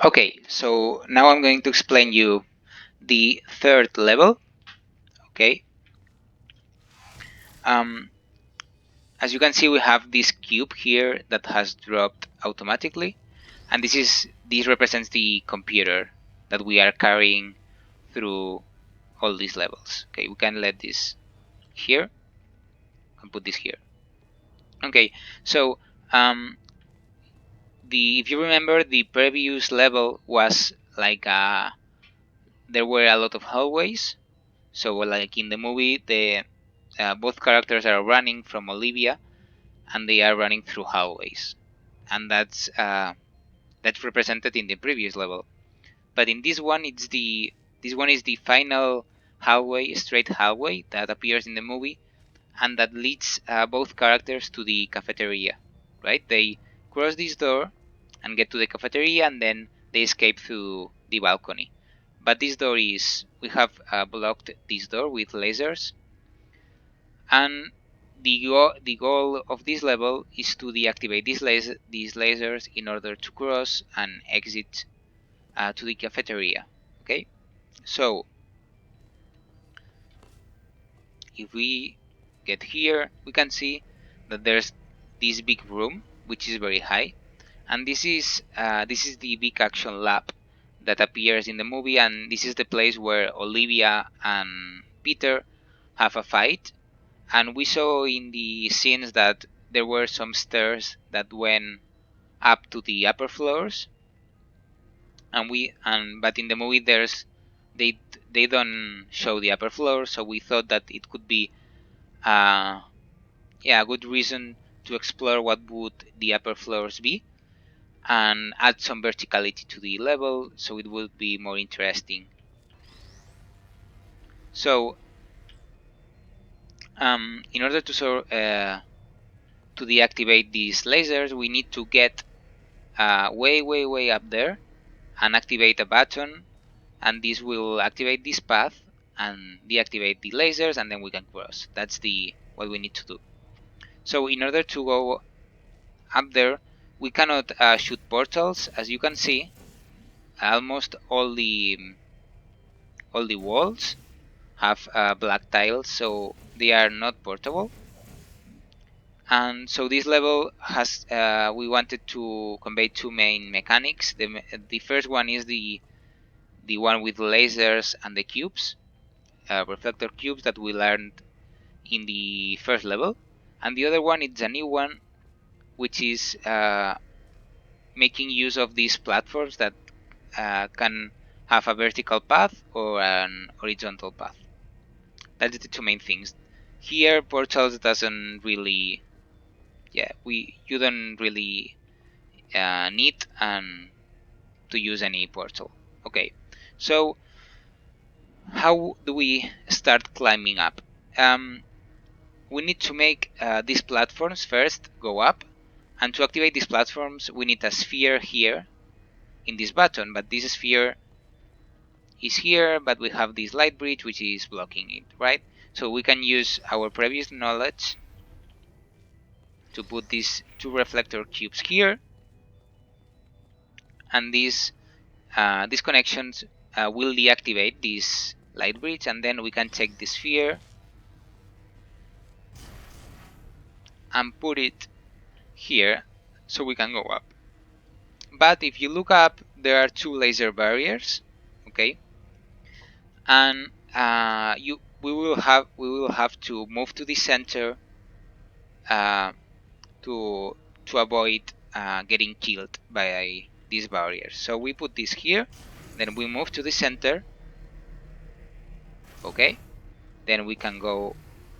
Okay, so now I'm going to explain you the third level. Okay, um, as you can see, we have this cube here that has dropped automatically, and this represents the computer that we are carrying through all these levels. Okay, we can let this here and put this here. Okay, so um, if you remember, the previous level was like there were a lot of hallways. So like in the movie, the both characters are running from Olivia, and they are running through hallways, and that's represented in the previous level. But in this one, this one is the final hallway, straight hallway that appears in the movie, and that leads both characters to the cafeteria. Right? They cross this door and get to the cafeteria, and then they escape through the balcony. But this door is we have blocked this door with lasers, and the goal of this level is to deactivate these lasers in order to cross and exit to the cafeteria. Okay, so if we get here, we can see that there's this big room which is very high, and this is the big action lab that appears in the movie, and this is the place where Olivia and Peter have a fight. And we saw in the scenes that there were some stairs that went up to the upper floors, and but in the movie they they don't show the upper floor, so we thought that it could be uh yeah, a good reason to explore what would the upper floors be and add some verticality to the level so it would be more interesting. So in order to deactivate these lasers, we need to get way up there and activate a button, and this will activate this path and deactivate the lasers, and then we can cross. That's the what we need to do. So in order to go up there, we cannot shoot portals. As you can see, almost all the walls have black tiles, so they are not portable. And so this level has we wanted to convey two main mechanics. The first one is the one with lasers and the cubes, reflector cubes that we learned in the first level, and the other one is a new one, which is making use of these platforms that can have a vertical path or an horizontal path. That's the two main things. Here, portals doesn't really, yeah, you don't really need to use any portal. Okay, so how do we start climbing up? We need to make these platforms first go up, and to activate these platforms we need a sphere here in this button, but this sphere is here, but we have this light bridge which is blocking it, right? So we can use our previous knowledge to put these two reflector cubes here, and these connections will deactivate this light bridge, and then we can take the sphere and put it here so we can go up. But if you look up, there are two laser barriers, okay, and we will have to move to the center uh, to avoid getting killed by these barriers. So we put this here, then we move to the center, okay, then we can go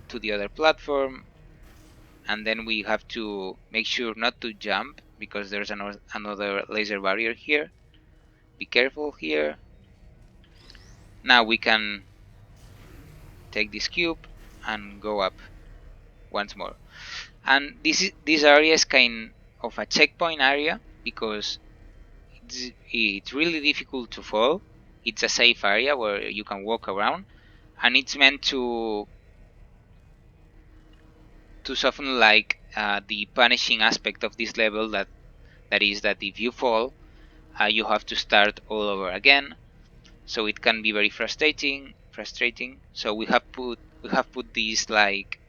to the other platform, and then we have to make sure not to jump because there's another laser barrier here. Be careful here. Now we can take this cube and go up once more. And this area is kind of a checkpoint area because it's really difficult to fall. It's a safe area where you can walk around, and it's meant to soften like the punishing aspect of this level, that is that if you fall, you have to start all over again. So it can be very frustrating. So we have put this like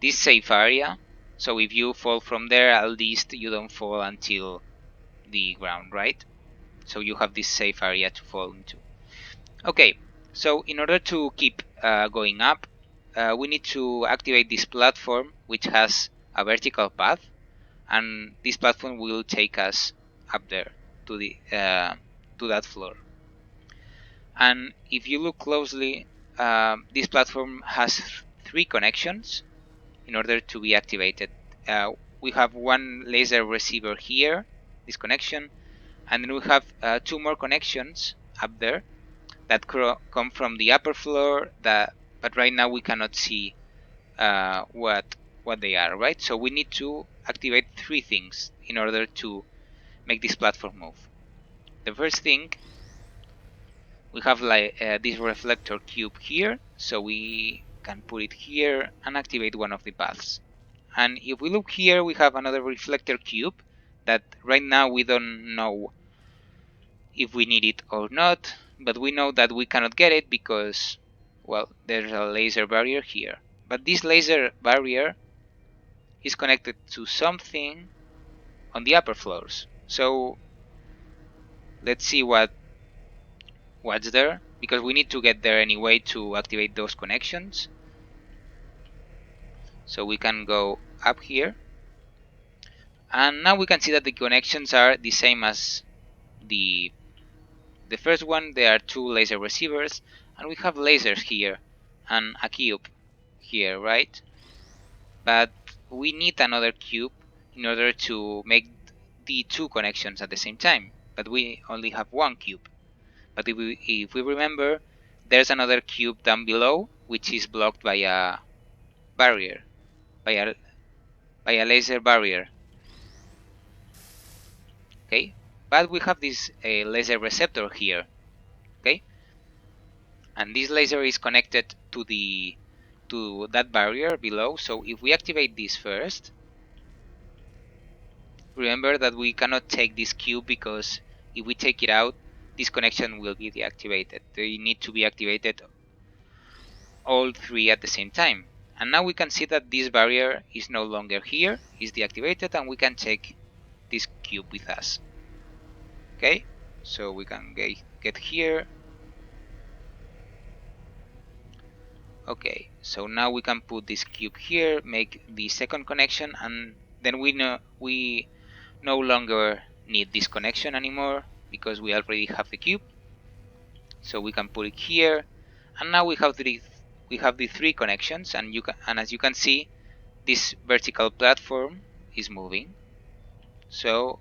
this safe area. So if you fall from there, at least you don't fall until the ground, right? So you have this safe area to fall into. Okay, so in order to keep going up, we need to activate this platform, which has a vertical path, and this platform will take us up there to the to that floor. And if you look closely, this platform has 3 connections in order to be activated. We have one laser receiver here, this connection, and then we have 2 more connections up there that come from the upper floor. But right now we cannot see what they are, right? So we need to activate 3 things in order to make this platform move. The first thing, we have like this reflector cube here, so we can put it here and activate one of the paths. And if we look here, we have another reflector cube that right now we don't know if we need it or not, but we know that we cannot get it because, well, there's a laser barrier here. But this laser barrier is connected to something on the upper floors. So let's see what's there, because we need to get there anyway to activate those connections. So we can go up here, and now we can see that the connections are the same as the first one. There are 2 laser receivers, and we have lasers here and a cube here, right? But we need another cube in order to make the 2 connections at the same time, but we only have 1 cube. But if we remember, there's another cube down below which is blocked by a barrier, by a laser barrier. Okay, but we have this laser receptor here. Okay, and this laser is connected to that barrier below. So if we activate this first, remember that we cannot take this cube, because if we take it out, this connection will be deactivated. They need to be activated all 3 at the same time. And now we can see that this barrier is no longer here, is deactivated, and we can take this cube with us. Okay, so we can get here. Okay, so now we can put this cube here, make the second connection, and then we no longer need this connection anymore because we already have the cube. So we can put it here, and now we have the 3 connections, and as you can see, this vertical platform is moving. So,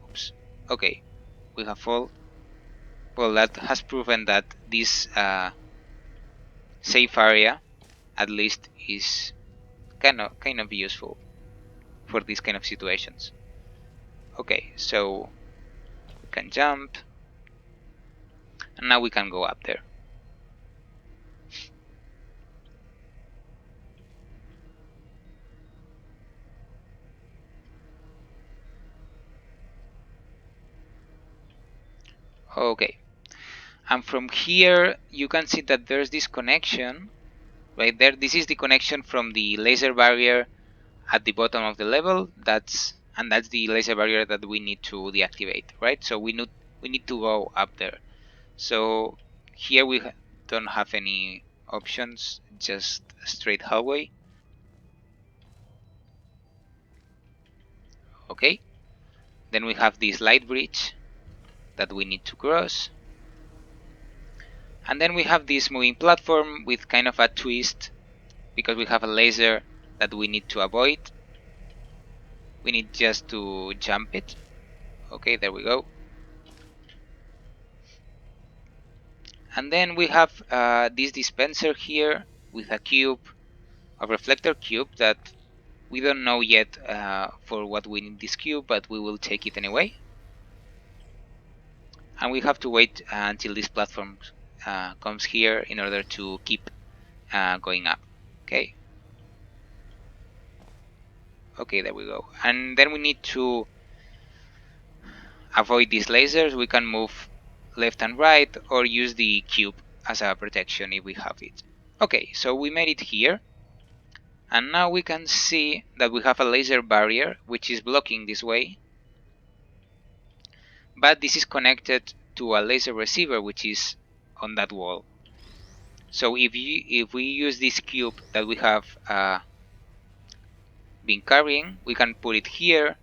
oops, okay, we have all. Well, that has proven that this safe area, at least, is kind of useful for these kind of situations. Okay, so we can jump, and now we can go up there. Okay, and from here you can see that there's this connection right there. This is the connection from the laser barrier at the bottom of the level. That's the laser barrier that we need to deactivate, right? So we need to go up there. So here we don't have any options, just a straight hallway. Okay, then we have this light bridge that we need to cross, and then we have this moving platform with kind of a twist because we have a laser that we need to avoid. We need just to jump it. Okay, there we go. And then we have this dispenser here with a cube, a reflector cube that we don't know yet for what we need this cube, but we will take it anyway. And we have to wait until this platform comes here in order to keep going up. Okay. Okay, there we go. And then we need to avoid these lasers, we can move left and right or use the cube as a protection if we have it. Okay, so we made it here, and now we can see that we have a laser barrier which is blocking this way, but this is connected to a laser receiver which is on that wall. So if we use this cube that we have been carrying, we can put it here,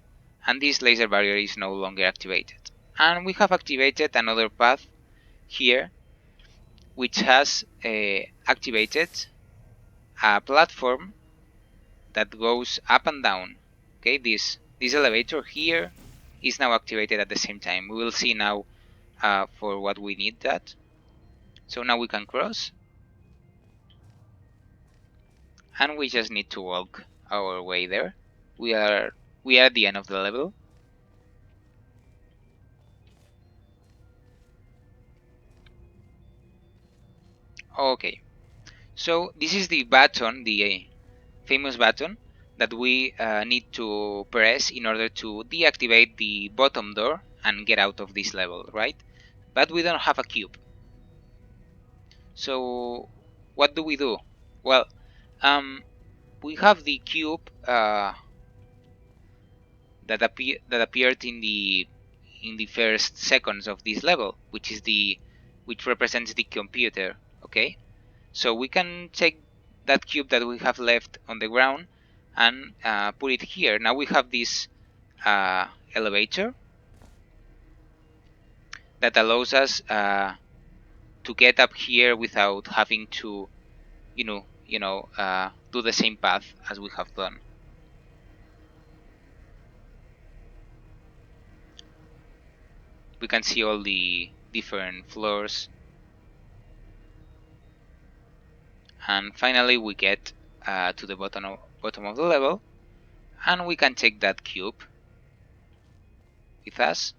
and this laser barrier is no longer activated. And we have activated another path here which has activated a platform that goes up and down. Okay, this elevator here is now activated at the same time. We will see now for what we need that. So now we can cross, and we just need to walk our way there. We are at the end of the level. Okay, so this is the button, the famous button that we need to press in order to deactivate the bottom door and get out of this level, right? But we don't have a cube. So what do we do? Well, we have the cube that appeared in the first seconds of this level, which represents the computer. Okay, so we can take that cube that we have left on the ground and put it here. Now we have this elevator that allows us to get up here without having to, do the same path as we have done. We can see all the different floors, and finally we get to the bottom of the level, and we can take that cube with us.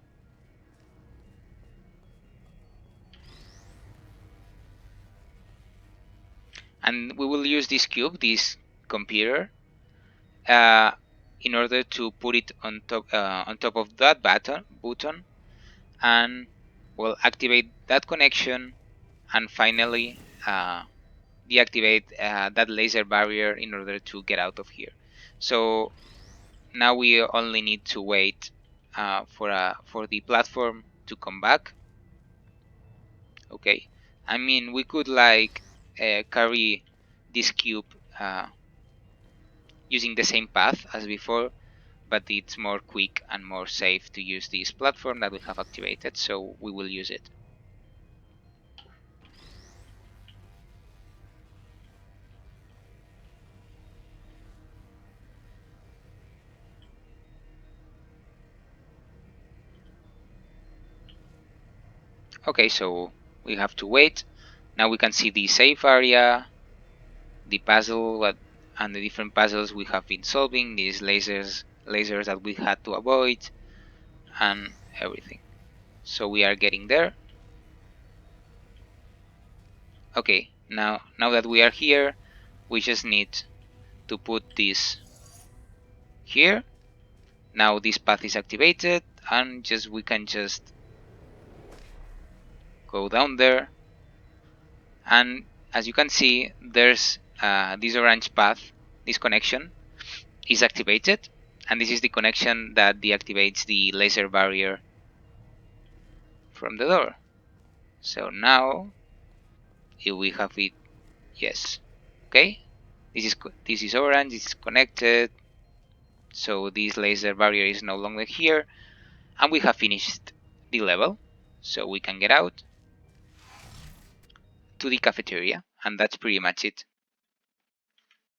And we will use this cube, this computer, in order to put it on top of that button, and we'll activate that connection, and finally deactivate that laser barrier in order to get out of here. So now we only need to wait for the platform to come back. Okay, I mean, we could like carry this cube using the same path as before, but it's more quick and more safe to use this platform that we have activated, so we will use it. Okay, so we have to wait. Now we can see the safe area, the puzzle, and the different puzzles we have been solving, these lasers that we had to avoid, and everything. So we are getting there. Okay, now that we are here, we just need to put this here. Now this path is activated, and we can just go down there, and as you can see, there's this orange path. This connection is activated, and this is the connection that deactivates the laser barrier from the door. So now if we have it, yes, okay, this is orange, it's connected, so this laser barrier is no longer here, and we have finished the level. So we can get out to the cafeteria, and that's pretty much it.